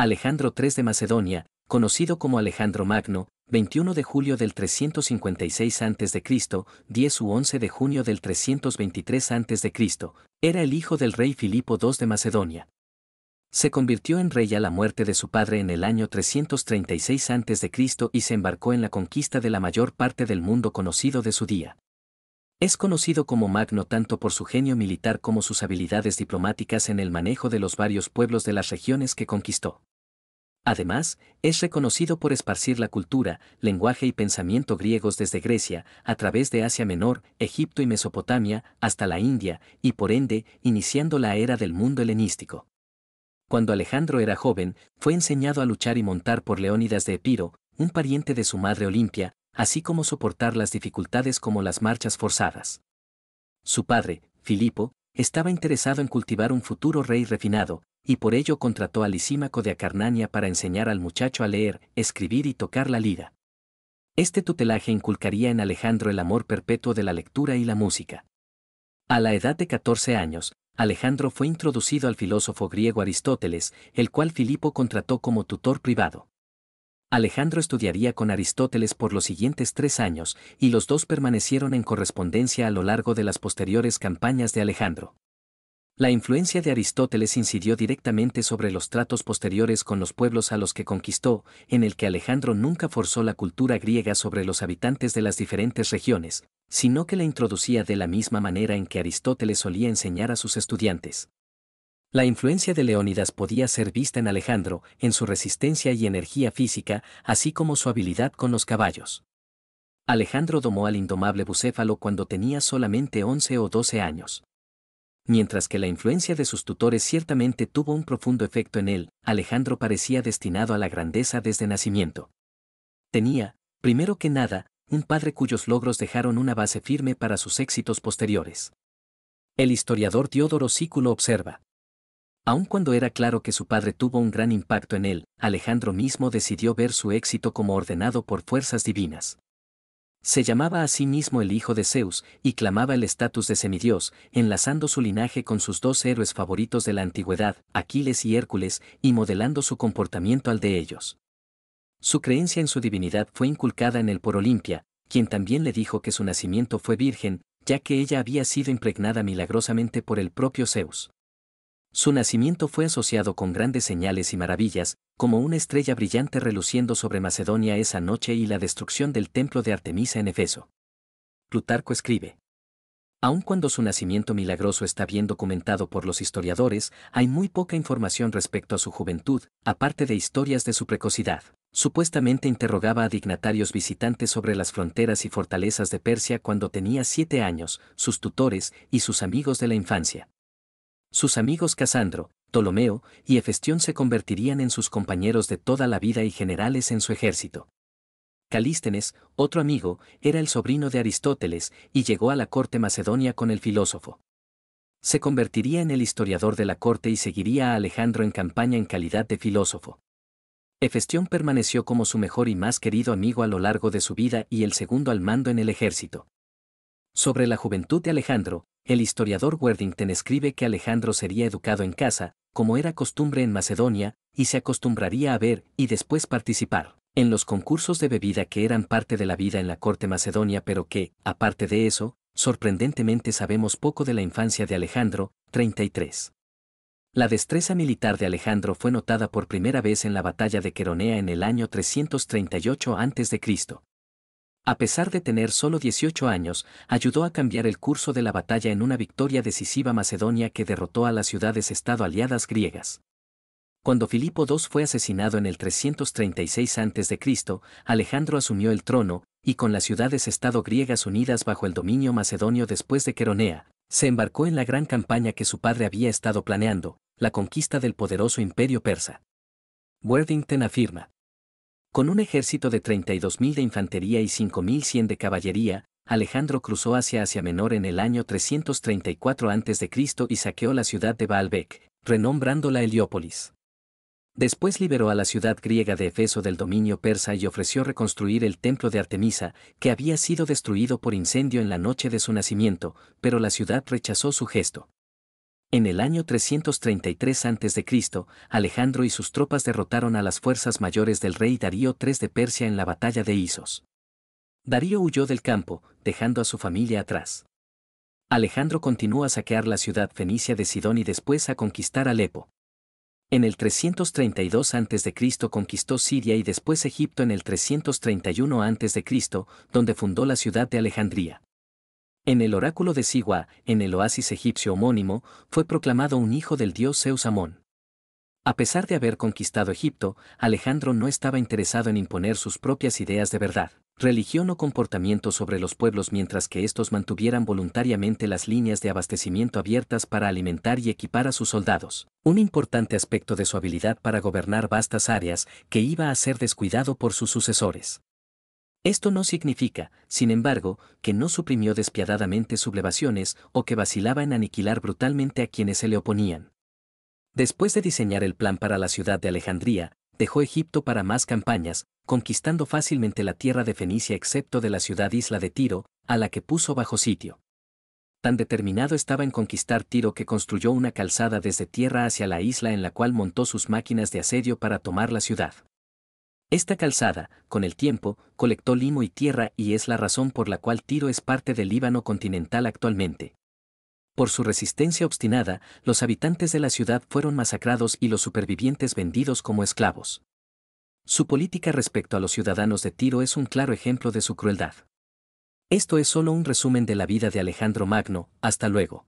Alejandro III de Macedonia, conocido como Alejandro Magno, 21 de julio del 356 a.C., 10 u 11 de junio del 323 a.C., era el hijo del rey Filipo II de Macedonia. Se convirtió en rey a la muerte de su padre en el año 336 a.C. y se embarcó en la conquista de la mayor parte del mundo conocido de su día. Es conocido como Magno tanto por su genio militar como sus habilidades diplomáticas en el manejo de los varios pueblos de las regiones que conquistó. Además, es reconocido por esparcir la cultura, lenguaje y pensamiento griegos desde Grecia, a través de Asia Menor, Egipto y Mesopotamia, hasta la India, y por ende, iniciando la era del mundo helenístico. Cuando Alejandro era joven, fue enseñado a luchar y montar por Leónidas de Epiro, un pariente de su madre Olimpia, así como soportar las dificultades como las marchas forzadas. Su padre, Filipo, estaba interesado en cultivar un futuro rey refinado, y por ello contrató a Lisímaco de Acarnania para enseñar al muchacho a leer, escribir y tocar la lira. Este tutelaje inculcaría en Alejandro el amor perpetuo de la lectura y la música. A la edad de 14 años, Alejandro fue introducido al filósofo griego Aristóteles, el cual Filipo contrató como tutor privado. Alejandro estudiaría con Aristóteles por los siguientes 3 años, y los dos permanecieron en correspondencia a lo largo de las posteriores campañas de Alejandro. La influencia de Aristóteles incidió directamente sobre los tratos posteriores con los pueblos a los que conquistó, en el que Alejandro nunca forzó la cultura griega sobre los habitantes de las diferentes regiones, sino que la introducía de la misma manera en que Aristóteles solía enseñar a sus estudiantes. La influencia de Leónidas podía ser vista en Alejandro, en su resistencia y energía física, así como su habilidad con los caballos. Alejandro domó al indomable Bucéfalo cuando tenía solamente 11 o 12 años. Mientras que la influencia de sus tutores ciertamente tuvo un profundo efecto en él, Alejandro parecía destinado a la grandeza desde nacimiento. Tenía, primero que nada, un padre cuyos logros dejaron una base firme para sus éxitos posteriores. El historiador Diodoro Sículo observa: aun cuando era claro que su padre tuvo un gran impacto en él, Alejandro mismo decidió ver su éxito como ordenado por fuerzas divinas. Se llamaba a sí mismo el hijo de Zeus, y clamaba el estatus de semidios, enlazando su linaje con sus dos héroes favoritos de la antigüedad, Aquiles y Hércules, y modelando su comportamiento al de ellos. Su creencia en su divinidad fue inculcada en él por Olimpia, quien también le dijo que su nacimiento fue virgen, ya que ella había sido impregnada milagrosamente por el propio Zeus. Su nacimiento fue asociado con grandes señales y maravillas, como una estrella brillante reluciendo sobre Macedonia esa noche y la destrucción del templo de Artemisa en Efeso. Plutarco escribe: aun cuando su nacimiento milagroso está bien documentado por los historiadores, hay muy poca información respecto a su juventud, aparte de historias de su precocidad. Supuestamente interrogaba a dignatarios visitantes sobre las fronteras y fortalezas de Persia cuando tenía 7 años, sus tutores y sus amigos de la infancia. Sus amigos Casandro, Ptolomeo y Hefestión se convertirían en sus compañeros de toda la vida y generales en su ejército. Calístenes, otro amigo, era el sobrino de Aristóteles y llegó a la corte macedonia con el filósofo. Se convertiría en el historiador de la corte y seguiría a Alejandro en campaña en calidad de filósofo. Hefestión permaneció como su mejor y más querido amigo a lo largo de su vida y el segundo al mando en el ejército. Sobre la juventud de Alejandro, el historiador Worthington escribe que Alejandro sería educado en casa, como era costumbre en Macedonia, y se acostumbraría a ver y después participar en los concursos de bebida que eran parte de la vida en la corte macedonia, pero que, aparte de eso, sorprendentemente sabemos poco de la infancia de Alejandro. 33. La destreza militar de Alejandro fue notada por primera vez en la batalla de Queronea en el año 338 a.C. A pesar de tener solo 18 años, ayudó a cambiar el curso de la batalla en una victoria decisiva macedonia que derrotó a las ciudades-estado aliadas griegas. Cuando Filipo II fue asesinado en el 336 a.C., Alejandro asumió el trono, y con las ciudades-estado griegas unidas bajo el dominio macedonio después de Queronea, se embarcó en la gran campaña que su padre había estado planeando, la conquista del poderoso imperio persa. Worthington afirma: con un ejército de 32.000 de infantería y 5.100 de caballería, Alejandro cruzó hacia Asia Menor en el año 334 a.C. y saqueó la ciudad de Baalbek, renombrándola Heliópolis. Después liberó a la ciudad griega de Efeso del dominio persa y ofreció reconstruir el templo de Artemisa, que había sido destruido por incendio en la noche de su nacimiento, pero la ciudad rechazó su gesto. En el año 333 a.C., Alejandro y sus tropas derrotaron a las fuerzas mayores del rey Darío III de Persia en la batalla de Isos. Darío huyó del campo, dejando a su familia atrás. Alejandro continuó a saquear la ciudad fenicia de Sidón y después a conquistar Alepo. En el 332 a.C. conquistó Siria y después Egipto en el 331 a.C., donde fundó la ciudad de Alejandría. En el oráculo de Siwa, en el oasis egipcio homónimo, fue proclamado un hijo del dios Zeus Amón. A pesar de haber conquistado Egipto, Alejandro no estaba interesado en imponer sus propias ideas de verdad, religión o comportamiento sobre los pueblos mientras que estos mantuvieran voluntariamente las líneas de abastecimiento abiertas para alimentar y equipar a sus soldados, un importante aspecto de su habilidad para gobernar vastas áreas que iba a ser descuidado por sus sucesores. Esto no significa, sin embargo, que no suprimió despiadadamente sublevaciones o que vacilaba en aniquilar brutalmente a quienes se le oponían. Después de diseñar el plan para la ciudad de Alejandría, dejó Egipto para más campañas, conquistando fácilmente la tierra de Fenicia excepto de la ciudad-isla de Tiro, a la que puso bajo sitio. Tan determinado estaba en conquistar Tiro que construyó una calzada desde tierra hacia la isla en la cual montó sus máquinas de asedio para tomar la ciudad. Esta calzada, con el tiempo, colectó limo y tierra y es la razón por la cual Tiro es parte del Líbano continental actualmente. Por su resistencia obstinada, los habitantes de la ciudad fueron masacrados y los supervivientes vendidos como esclavos. Su política respecto a los ciudadanos de Tiro es un claro ejemplo de su crueldad. Esto es solo un resumen de la vida de Alejandro Magno, hasta luego.